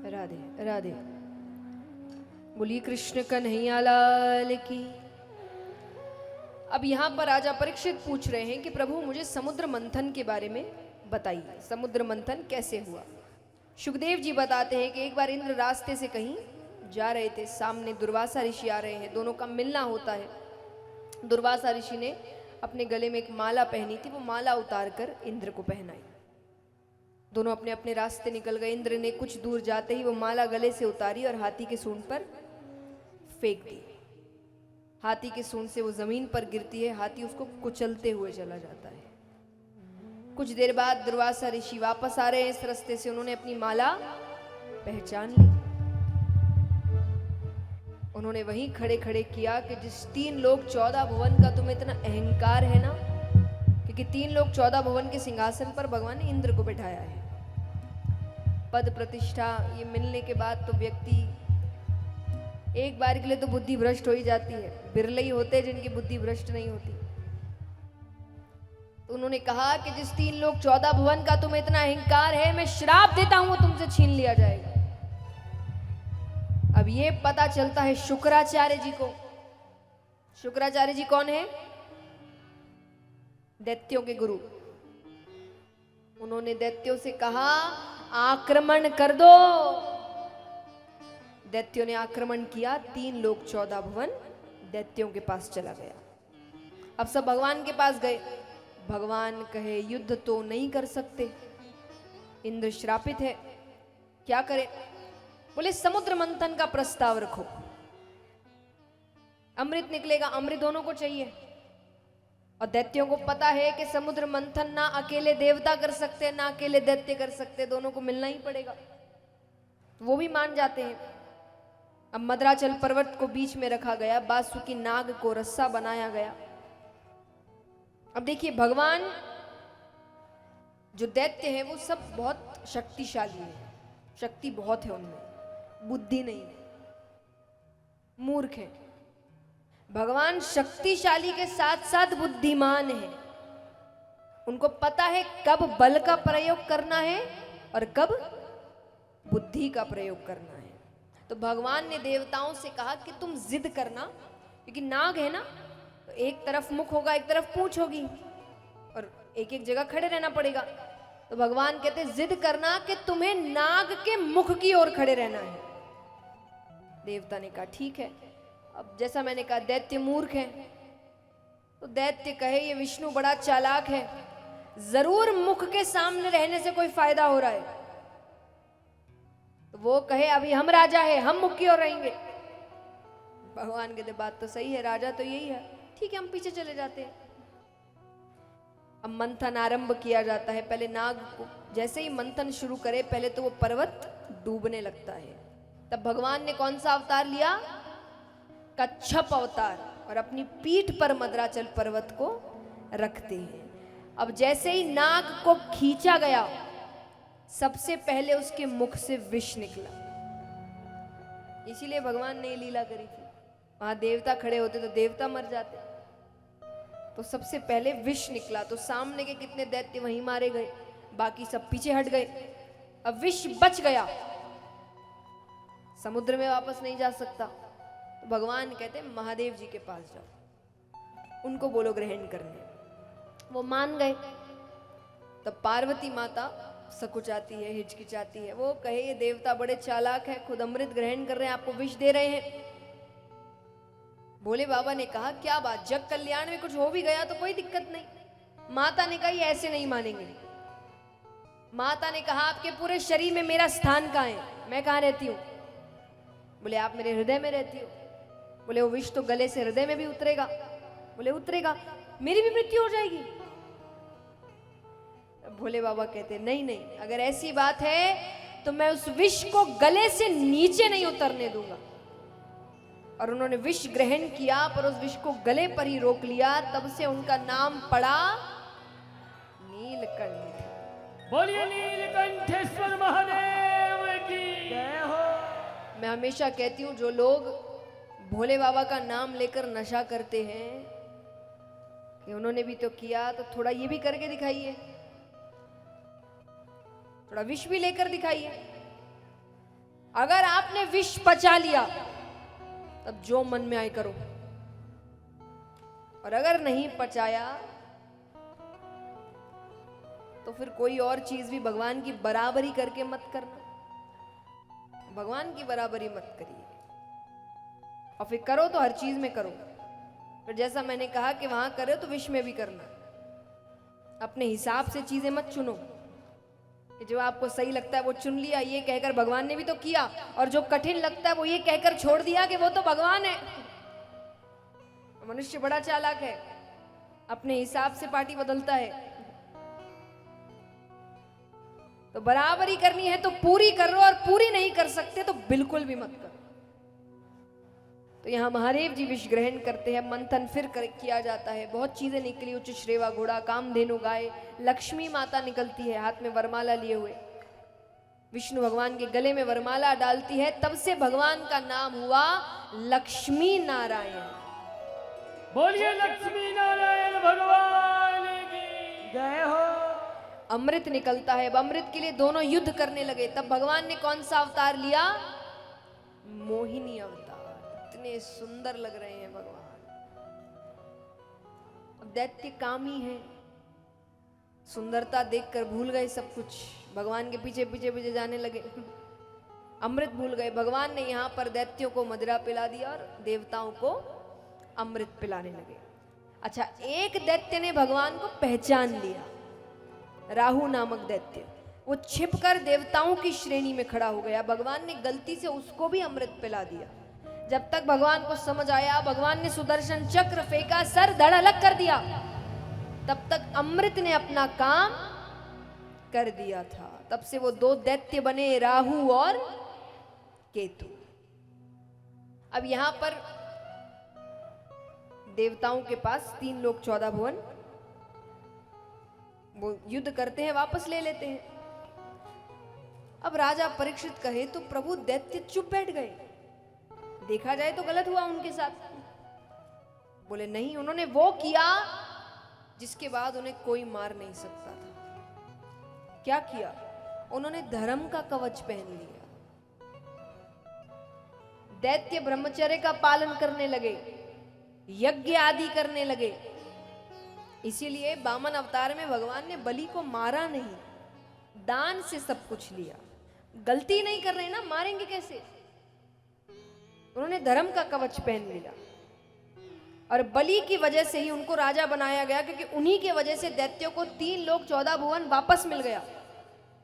राधे राधे। बोलिए कृष्ण कन्हैया लाल की। अब यहाँ पर राजा परीक्षित पूछ रहे हैं कि प्रभु मुझे समुद्र मंथन के बारे में बताइए, समुद्र मंथन कैसे हुआ। सुखदेव जी बताते हैं कि एक बार इंद्र रास्ते से कहीं जा रहे थे, सामने दुर्वासा ऋषि आ रहे हैं, दोनों का मिलना होता है। दुर्वासा ऋषि ने अपने गले में एक माला पहनी थी, वो माला उतार कर इंद्र को पहनाई। दोनों अपने अपने रास्ते निकल गए। इंद्र ने कुछ दूर जाते ही वो माला गले से उतारी और हाथी के सूंड पर फेंक दी। हाथी के सूंड से वो जमीन पर गिरती है, हाथी उसको कुचलते हुए चला जाता है। कुछ देर बाद दुर्वासा ऋषि वापस आ रहे हैं इस रास्ते से, उन्होंने अपनी माला पहचान ली। उन्होंने वहीं खड़े खड़े किया कि जिस 3 लोक 14 भुवन का तुम्हें इतना अहंकार है ना, क्योंकि 3 लोक 14 भुवन के सिंहासन पर भगवान ने इंद्र को बैठाया है। पद प्रतिष्ठा ये मिलने के बाद तो व्यक्ति एक बार के लिए तो बुद्धि भ्रष्ट हो ही जाती है। बिरले ही होते जिनकी बुद्धि भ्रष्ट नहीं होती। तो उन्होंने कहा कि जिस 3 लोक 14 भुवन का तुम्हें इतना अहंकार है, मैं श्राप देता हूं तुमसे छीन लिया जाएगा। अब ये पता चलता है शुक्राचार्य जी को। शुक्राचार्य जी कौन है? दैत्यों के गुरु। उन्होंने दैत्यों से कहा आक्रमण कर दो। दैत्यों ने आक्रमण किया, 3 लोक 14 भुवन दैत्यों के पास चला गया। अब सब भगवान के पास गए। भगवान कहे युद्ध तो नहीं कर सकते, इंद्र श्रापित है, क्या करें? बोले समुद्र मंथन का प्रस्ताव रखो, अमृत निकलेगा। अमृत दोनों को चाहिए और दैत्यों को पता है कि समुद्र मंथन ना अकेले देवता कर सकते ना अकेले दैत्य कर सकते, दोनों को मिलना ही पड़ेगा। वो भी मान जाते हैं। अब मद्राचल पर्वत को बीच में रखा गया, बासुकी नाग को रस्सा बनाया गया। अब देखिए भगवान जो दैत्य है वो सब बहुत शक्तिशाली है, शक्ति बहुत है उनमें, बुद्धि नहीं है, मूर्ख है। भगवान शक्तिशाली के साथ साथ बुद्धिमान है। उनको पता है कब बल का प्रयोग करना है और कब बुद्धि का प्रयोग करना है। तो भगवान ने देवताओं से कहा कि तुम जिद करना, क्योंकि नाग है ना, तो एक तरफ मुख होगा एक तरफ पूंछ होगी और एक एक जगह खड़े रहना पड़ेगा। तो भगवान कहते जिद करना कि तुम्हें नाग के मुख की ओर खड़े रहना है। देवता ने कहा ठीक है। अब जैसा मैंने कहा दैत्य मूर्ख है, तो दैत्य कहे ये विष्णु बड़ा चालाक है, जरूर मुख के सामने रहने से कोई फायदा हो रहा है। तो वो कहे अभी हम राजा है, हम मुख की ओर रहेंगे। भगवान कहते बात तो सही है, राजा तो यही है, ठीक है हम पीछे चले जाते हैं। अब मंथन आरंभ किया जाता है। पहले नाग को जैसे ही मंथन शुरू करे, पहले तो वो पर्वत डूबने लगता है। तब भगवान ने कौन सा अवतार लिया? कच्छप अवतार, और अपनी पीठ पर मद्राचल पर्वत को रखते हैं। अब जैसे ही नाग को खींचा गया, सबसे पहले उसके मुख से विष निकला। इसीलिए भगवान ने लीला करी थी। वहां देवता खड़े होते तो देवता मर जाते, तो सबसे पहले विष निकला। तो सामने के कितने दैत्य वहीं मारे गए, बाकी सब पीछे हट गए। अब विष बच गया, समुद्र में वापस नहीं जा सकता। तो भगवान कहते महादेव जी के पास जाओ, उनको बोलो ग्रहण करने। वो मान गए। तब पार्वती माता सकुचाती है, हिचकिचाती है। वो कहे ये देवता बड़े चालाक है, खुद अमृत ग्रहण कर रहे हैं, आपको विष दे रहे हैं। भोले बाबा ने कहा क्या बात, जग कल्याण में कुछ हो भी गया तो कोई दिक्कत नहीं। माता ने कहा ये ऐसे नहीं मानेंगे। माता ने कहा आपके पूरे शरीर में मेरा स्थान कहाँ है, मैं कहाँ रहती हूँ? बोले आप मेरे हृदय में रहती हो। बोले वो विष तो गले से हृदय में भी उतरेगा। बोले उतरेगा, मेरी भी मृत्यु हो जाएगी। भोले बाबा कहते नहीं नहीं, अगर ऐसी बात है तो मैं उस विष को गले से नीचे नहीं उतरने दूंगा। और उन्होंने विष ग्रहण किया, पर उस विष को गले पर ही रोक लिया। तब से उनका नाम पड़ा नीलकंठ। बोलिए नीलकंठेश्वर महादेव की जय हो। मैं हमेशा कहती हूँ जो लोग भोले बाबा का नाम लेकर नशा करते हैं कि उन्होंने भी तो किया, तो थोड़ा ये भी करके दिखाइए, थोड़ा विष भी लेकर दिखाइए। अगर आपने विष पचा लिया तब जो मन में आए करो, और अगर नहीं पचाया तो फिर कोई और चीज भी भगवान की बराबरी करके मत करना, भगवान की बराबरी मत करिए। और फिर करो तो हर चीज में करो, फिर जैसा मैंने कहा कि वहां करे तो विष में भी करना। अपने हिसाब से चीजें मत चुनो कि जो आपको सही लगता है वो चुन लिया, ये कहकर भगवान ने भी तो किया, और जो कठिन लगता है वो ये कहकर छोड़ दिया कि वो तो भगवान है। मनुष्य बड़ा चालाक है, अपने हिसाब से पार्टी बदलता है। तो बराबरी करनी है तो पूरी कर लो, और पूरी नहीं कर सकते तो बिल्कुल भी मत करो। तो यहाँ महादेव जी विष ग्रहण करते हैं, मंथन फिर किया जाता है, बहुत चीजें निकली, उच्च श्रेवा घोड़ा, कामधेनु गाय, लक्ष्मी माता निकलती है हाथ में वरमाला लिए हुए, विष्णु भगवान के गले में वरमाला डालती है, तब से भगवान का नाम हुआ लक्ष्मी नारायण। बोलिए लक्ष्मी नारायण भगवान की जय हो। अमृत निकलता है, अब अमृत के लिए दोनों युद्ध करने लगे। तब भगवान ने कौन सा अवतार लिया? मोहिनी अवतार। इतने सुंदर लग रहे हैं भगवान। अब दैत्य कामी है, सुंदरता देखकर भूल गए सब कुछ, भगवान के पीछे पीछे पीछे जाने लगे, अमृत भूल गए। भगवान ने यहाँ पर दैत्यों को मदिरा पिला दिया और देवताओं को अमृत पिलाने लगे। अच्छा, एक दैत्य ने भगवान को पहचान लिया, राहु नामक दैत्य, वो छिपकर देवताओं की श्रेणी में खड़ा हो गया। भगवान ने गलती से उसको भी अमृत पिला दिया। जब तक भगवान को समझ आया, भगवान ने सुदर्शन चक्र फेंका, सर धड़ालग कर दिया, तब तक अमृत ने अपना काम कर दिया था। तब से वो दो दैत्य बने, राहु और केतु। अब यहां पर देवताओं के पास 3 लोक 14 भुवन, वो युद्ध करते हैं, वापस ले लेते हैं। अब राजा परीक्षित कहे तो प्रभु दैत्य चुप बैठ गए, देखा जाए तो गलत हुआ उनके साथ। बोले नहीं, उन्होंने वो किया जिसके बाद उन्हें कोई मार नहीं सकता था। क्या किया? उन्होंने धर्म का कवच पहन लिया। दैत्य ब्रह्मचर्य का पालन करने लगे, यज्ञ आदि करने लगे। इसीलिए वामन अवतार में भगवान ने बलि को मारा नहीं, दान से सब कुछ लिया। गलती नहीं कर रहे ना, मारेंगे कैसे? उन्होंने धर्म का कवच पहन लिया, और बलि की वजह से ही उनको राजा बनाया गया, क्योंकि उन्हीं के वजह से दैत्यों को 3 लोक 14 भुवन वापस मिल गया।